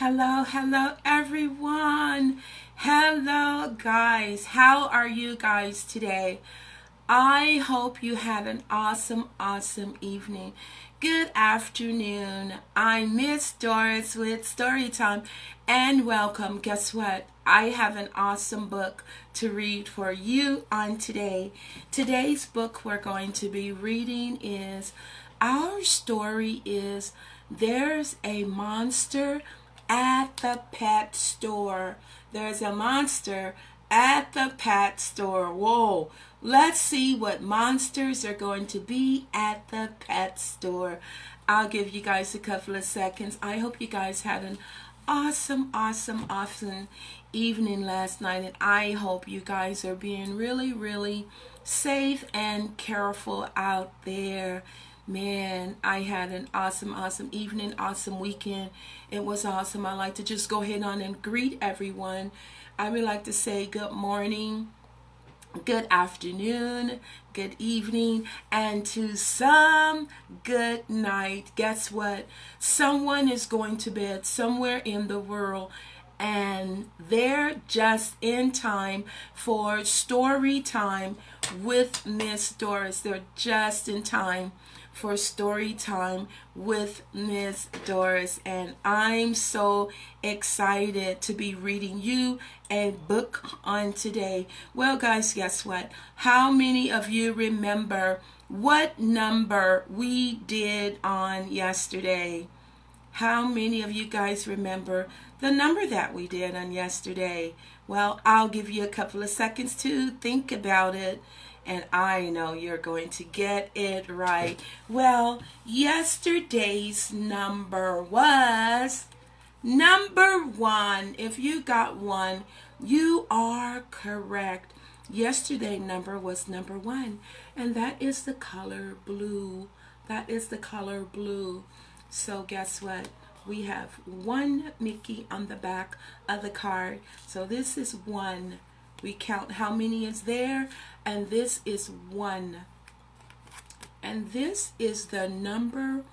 Hello everyone. Hello guys. How are you guys today? I hope you had an awesome evening. Good afternoon. I'm Miss Doris with Storytime and welcome. Guess what? I have an awesome book to read for you on today. Today's book we're going to be reading is Our Story is There's a Monster at the Pet Store. There's a monster at the pet store. Whoa. Let's see what monsters are going to be at the pet store. I'll give you guys a couple of seconds. I hope you guys had an awesome evening last night, and I hope you guys are being really safe and careful out there. Man, I had an awesome evening, awesome weekend. It was awesome. I like to just go ahead on and greet everyone. I would like to say good morning, good afternoon, good evening, and to some, good night. Guess what? Someone is going to bed somewhere in the world, and they're just in time for story time with Miss Doris. They're just in time for story time with Miss Doris, and I'm so excited to be reading you a book on today. Well guys, guess what? How many of you remember what number we did on yesterday? How many of you guys remember the number that we did on yesterday? Well, I'll give you a couple of seconds to think about it, and I know you're going to get it right. Well, yesterday's number was number 1. If you got 1, you are correct. Yesterday number was number 1, and that is the color blue. That is the color blue. So guess what? We have 1 Mickey on the back of the card. So this is 1. We count how many is there, and this is 1. And this is the number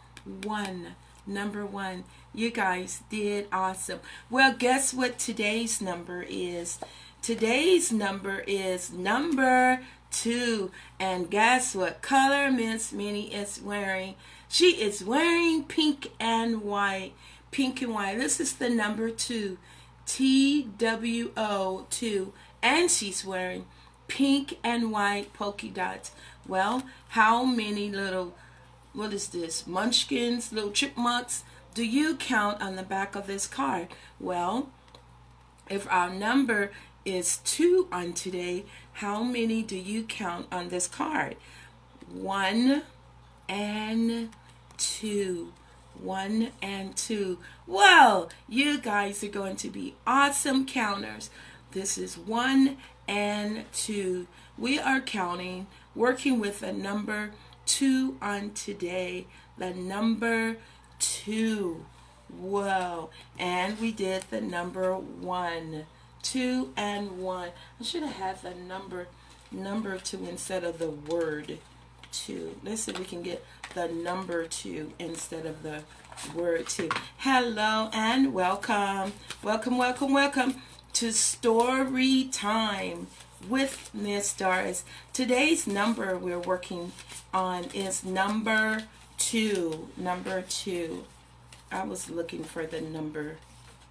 1. Number 1. You guys did awesome. Well, guess what today's number is? Today's number is number 2. And guess what color Miss Minnie is wearing? She is wearing pink and white. Pink and white. This is the number 2. TWO 2. And she's wearing pink and white polka dots. Well, how many little, what is this, munchkins, little chipmunks, do you count on the back of this card? Well, if our number is 2 on today, how many do you count on this card? 1 and 2. 1 and 2. Well, you guys are going to be awesome counters. This is 1 and 2. We are counting, working with the number 2 on today. The number 2. Whoa. And we did the number 1. 2 and 1. I should have had the number 2 instead of the word 2. Let's see if we can get the number 2 instead of the word 2. Hello and welcome. Welcome to Story Time with Miss Doris. Today's number we're working on is number 2. Number 2. I was looking for the number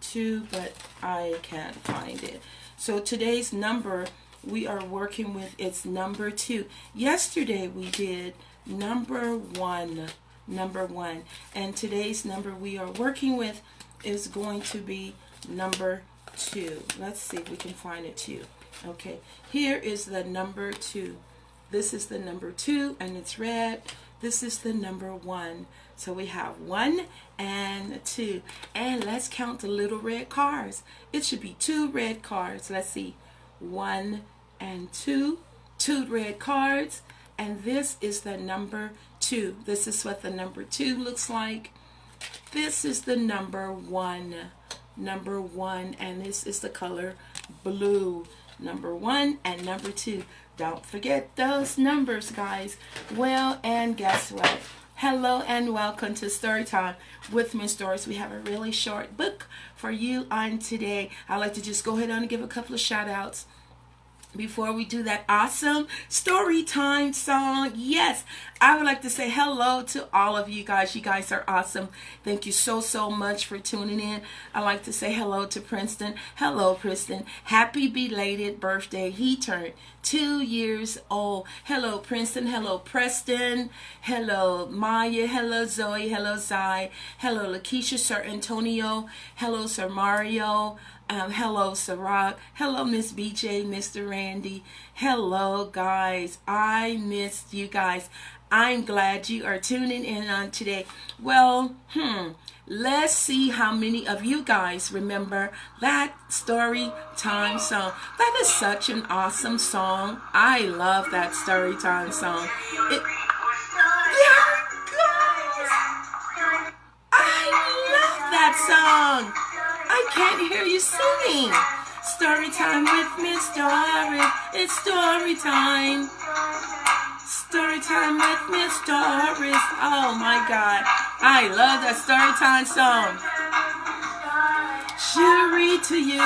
2, but I can't find it. So today's number we are working with is number 2. Yesterday we did number 1. Number 1. And today's number we are working with is going to be number 2. Let's see if we can find it too. Okay, here is the number 2. This is the number 2 and it's red. This is the number 1. So we have 1 and 2. And let's count the little red cars. It should be 2 red cards. Let's see. 1 and 2. 2 red cards. And this is the number 2. This is what the number 2 looks like. This is the number 1. Number 1, and this is the color blue. Number 1 and number 2. Don't forget those numbers, guys. Well, and guess what? Hello and welcome to Storytime with Miss Doris. We have a really short book for you on today. I'd like to just go ahead and give a couple of shout outs before we do that awesome story time song. Yes, I would like to say hello to all of you guys. You guys are awesome. Thank you so much for tuning in. I'd like to say hello to Princeton. Hello, Princeton. Happy belated birthday. He turned 2 years old. Hello, Princeton. Hello, Preston. Hello, Maya. Hello, Zoe. Hello, Zai. Hello, Lakeisha, Sir Antonio. Hello, Sir Mario. Hello, Sarah. Hello, Miss BJ, Mr. Randy. Hello, guys. I missed you guys. I'm glad you are tuning in on today. Well, let's see how many of you guys remember that story time song. That is such an awesome song. I love that story time song. Yeah, guys, I love that song. I can't hear you singing. Story time with Miss Doris. It's story time. Story time with Miss Doris. Oh my God. I love that story time song. She'll read to you,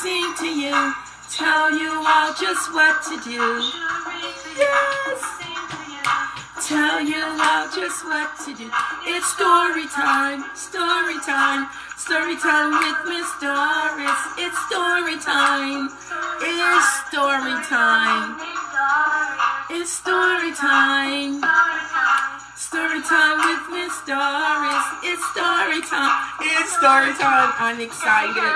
sing to you, tell you all just what to do. Yes. Tell you all just what to do. It's story time, story time. Story time with Miss Doris. It's story time. It's story time. It's story time. Story time with Miss Doris. It's story time. It's story time. I'm excited.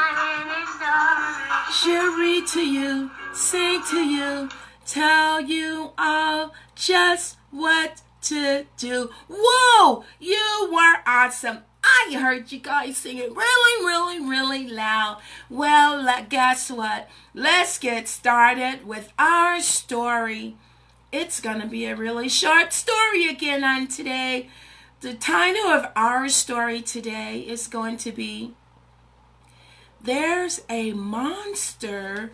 She'll read to you, sing to you, tell you all just what to do. Whoa! You were awesome. I heard you guys singing really loud. Well, guess what? Let's get started with our story. It's going to be a really short story again on today. The title of our story today is going to be There's a Monster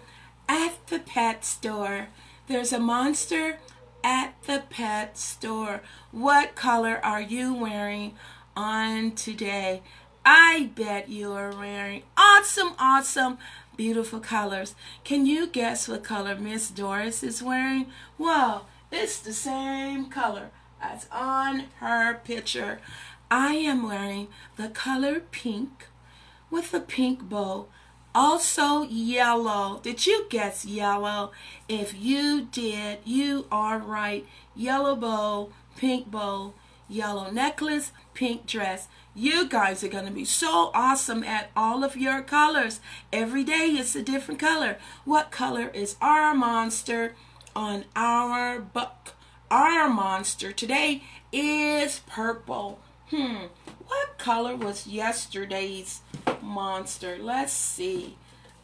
at the Pet Store. There's a monster at the pet store. What color are you wearing on today? I bet you are wearing awesome, beautiful colors. Can you guess what color Miss Doris is wearing? Well, it's the same color as on her picture. I am wearing the color pink with a pink bow. Also yellow. Did you guess yellow? If you did, you are right. Yellow bow, pink bow, yellow necklace, pink dress. You guys are going to be so awesome at all of your colors. Every day it's a different color. What color is our monster on our book? Our monster today is purple. What color was yesterday's monster? Let's see.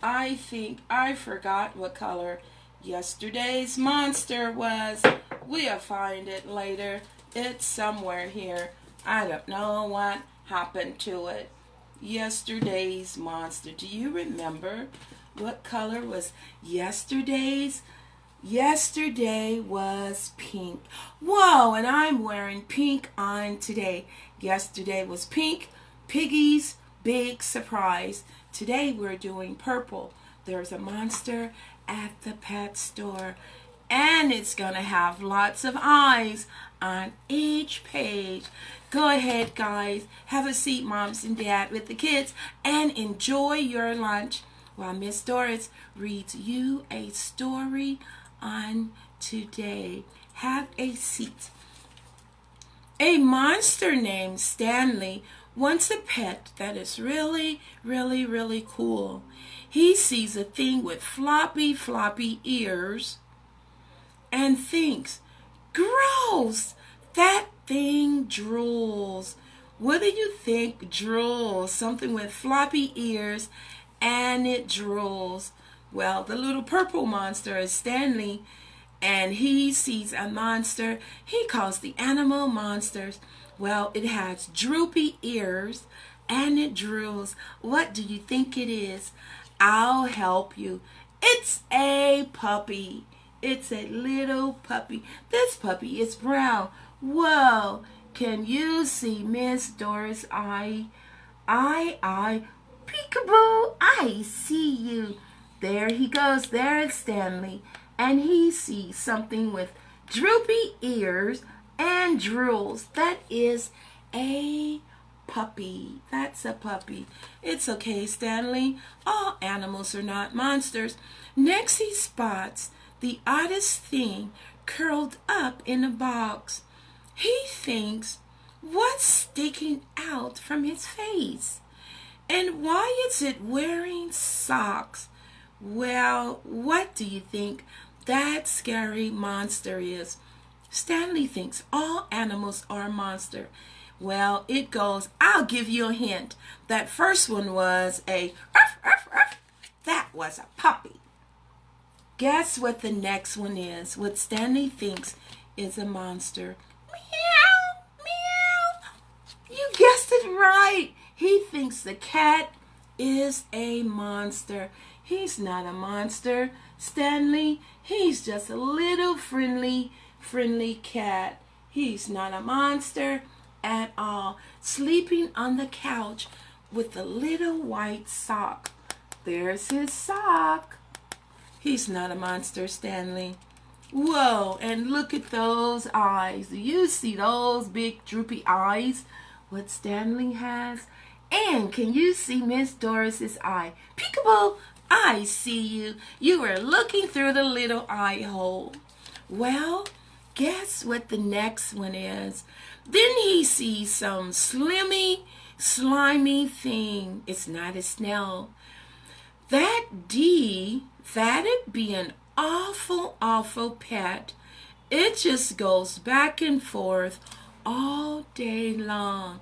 I think I forgot what color yesterday's monster was. We'll find it later. It's somewhere here. I don't know what happened to it. Yesterday's monster. Do you remember what color was yesterday's? Yesterday was pink. Whoa, and I'm wearing pink on today. Yesterday was pink. Piggy's big surprise. Today we're doing purple. There's a monster at the pet store. And it's going to have lots of eyes on each page. Go ahead, guys. Have a seat, moms and dad, with the kids, and enjoy your lunch while Miss Doris reads you a story on today. Have a seat. A monster named Stanley wants a pet that is really cool. He sees a thing with floppy ears and thinks, gross, that thing drools. What do you think drools? Something with floppy ears and it drools. Well, the little purple monster is Stanley, and he sees a monster he calls the animal monsters. Well, it has droopy ears and it drools. What do you think it is? I'll help you. It's a puppy. It's a little puppy. This puppy is brown. Whoa, can you see Miss Doris I, peekaboo, I see you. There he goes, there's Stanley, and he sees something with droopy ears and drools. That is a puppy. That's a puppy. It's okay, Stanley. All animals are not monsters. Next he spots the oddest thing curled up in a box. He thinks, what's sticking out from his face? And why is it wearing socks? Well, what do you think that scary monster is? Stanley thinks all animals are a monster. Well, it goes, I'll give you a hint. That first one was a ruff, ruff, ruff. That was a puppy. Guess what the next one is? What Stanley thinks is a monster. Meow, meow. You guessed it right. He thinks the cat is a monster. He's not a monster, Stanley. He's just a little friendly cat. He's not a monster at all. Sleeping on the couch with a little white sock. There's his sock. He's not a monster, Stanley. Whoa, and look at those eyes. Do you see those big droopy eyes? What Stanley has? And can you see Miss Doris's eye? Peekaboo, I see you. You were looking through the little eye hole. Well, guess what the next one is? Then he sees some slimy thing. It's not a snail. That'd be an awful pet. It just goes back and forth all day long.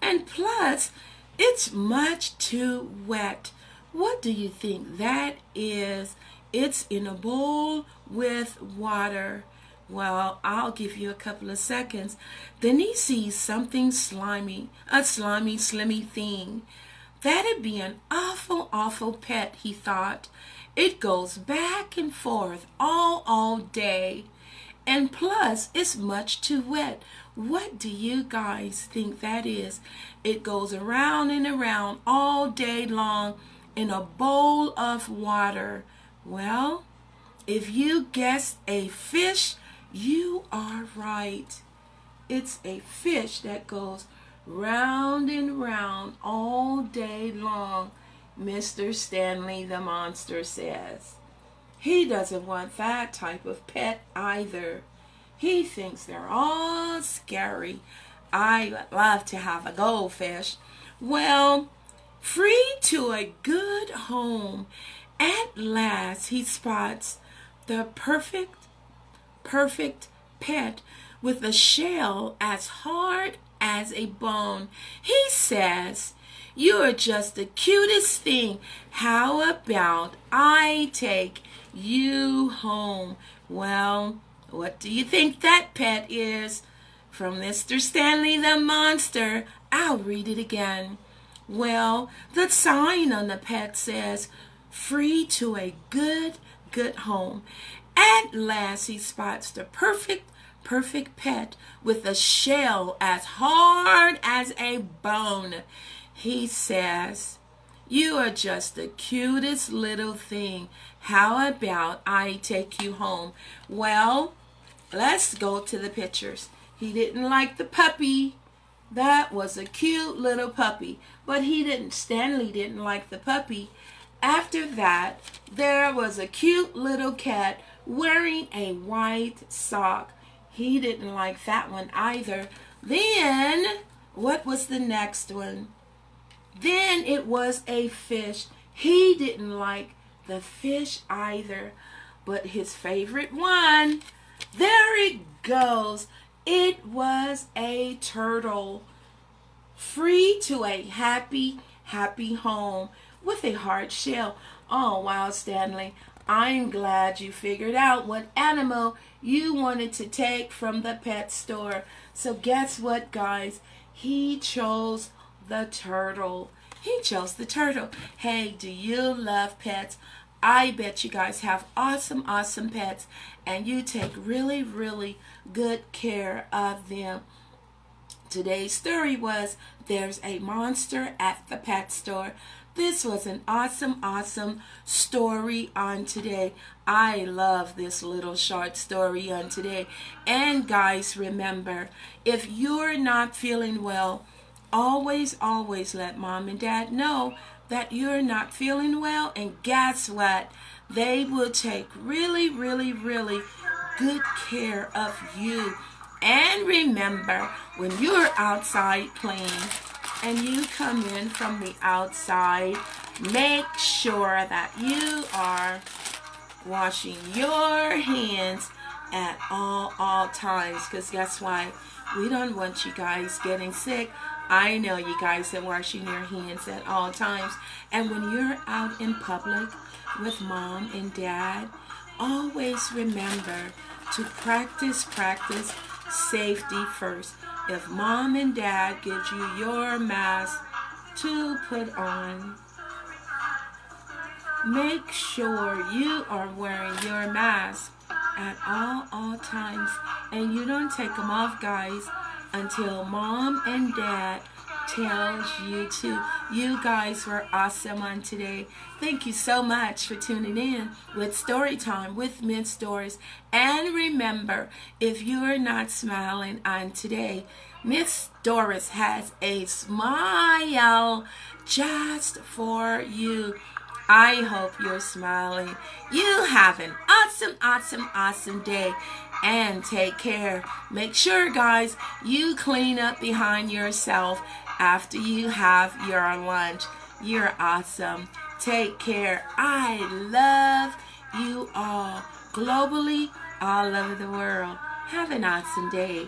And plus, it's much too wet. What do you think that is? It's in a bowl with water. Well, I'll give you a couple of seconds. Then he sees something slimy, a slimy thing. That'd be an awful pet, he thought. It goes back and forth all day. And plus, it's much too wet. What do you guys think that is? It goes around and around all day long in a bowl of water. Well, if you guessed a fish, you are right. It's a fish that goes round and round all day long, Mr. Stanley the monster says. He doesn't want that type of pet either. He thinks they're all scary. I would love to have a goldfish. Well, free to a good home. At last he spots the perfect pet with a shell as hard as a bone. He says, you're just the cutest thing. How about I take you home? Well, what do you think that pet is? From Mr. Stanley the monster. I'll read it again. Well, the sign on the pet says, free to a good home. At last he spots the perfect pet with a shell as hard as a bone. He says, you are just the cutest little thing. How about I take you home? Well, let's go to the pictures. He didn't like the puppy. That was a cute little puppy. But Stanley didn't like the puppy. After that, there was a cute little cat wearing a white sock. He didn't like that one either. Then, what was the next one? Then it was a fish. He didn't like the fish either. But his favorite one, there it goes. It was a turtle. Free to a happy home with a hard shell. Oh, wow, Stanley. I'm glad you figured out what animal you wanted to take from the pet store. So guess what, guys? He chose the turtle. He chose the turtle. Hey, do you love pets? I bet you guys have awesome, awesome pets, and you take really, really good care of them. Today's story was There's a Monster at the Pet Store. This was an awesome, awesome story on today. I love this little short story on today. And guys, remember, if you're not feeling well, always, always let mom and dad know that you're not feeling well. And guess what? They will take really, really, really good care of you. And remember, when you're outside playing and you come in from the outside, make sure that you are washing your hands at all times. Because guess what? We don't want you guys getting sick. I know you guys are washing your hands at all times. And when you're out in public with mom and dad, always remember to practice safety first. If mom and dad gives you your mask to put on, make sure you are wearing your mask at all times, and you don't take them off, guys, until mom and dad tells you to. You guys were awesome on today. Thank you so much for tuning in with Storytime with Miss Doris. And remember, if you're not smiling on today, Miss Doris has a smile just for you. I hope you're smiling. You have an awesome, awesome, awesome day. And take care. Make sure, guys, you clean up behind yourself after you have your lunch. You're awesome. Take care. I love you all globally, all over the world. Have an awesome day.